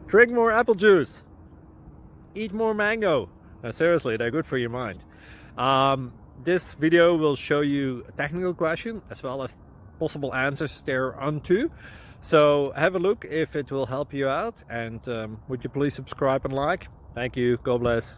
Drink more apple juice. Eat more mango. Now, seriously, they're good for your mind. This video will show you a technical question as well as possible answers thereunto. So have a look if it will help you out, and would you please subscribe and like? Thank you. God bless.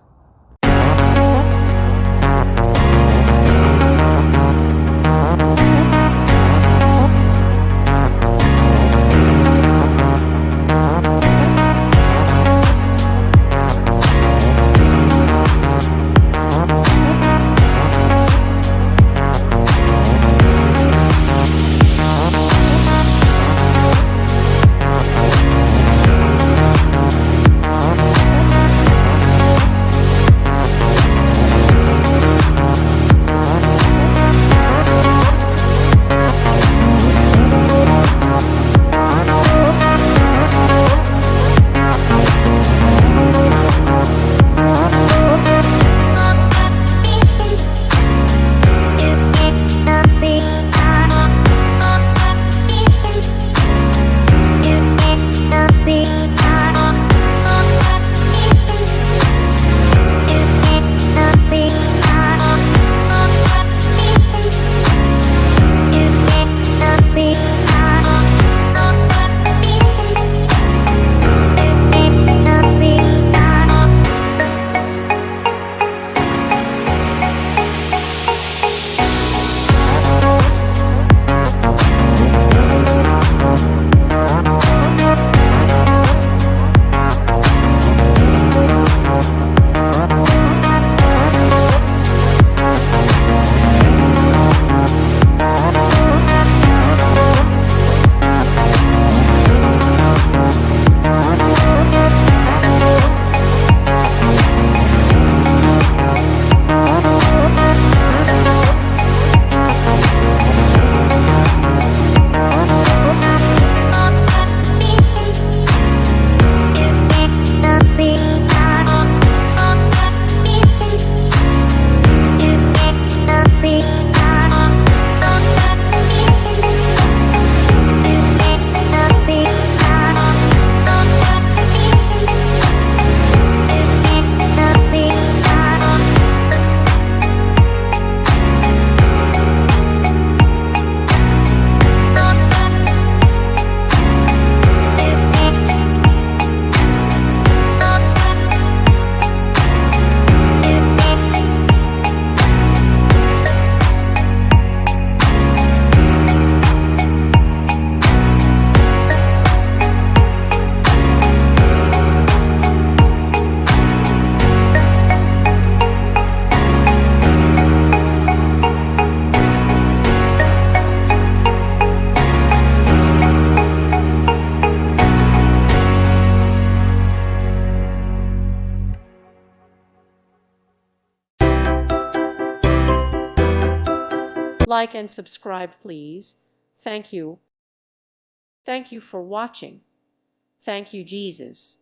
Like and subscribe, please. Thank you. Thank you for watching. Thank you, Jesus.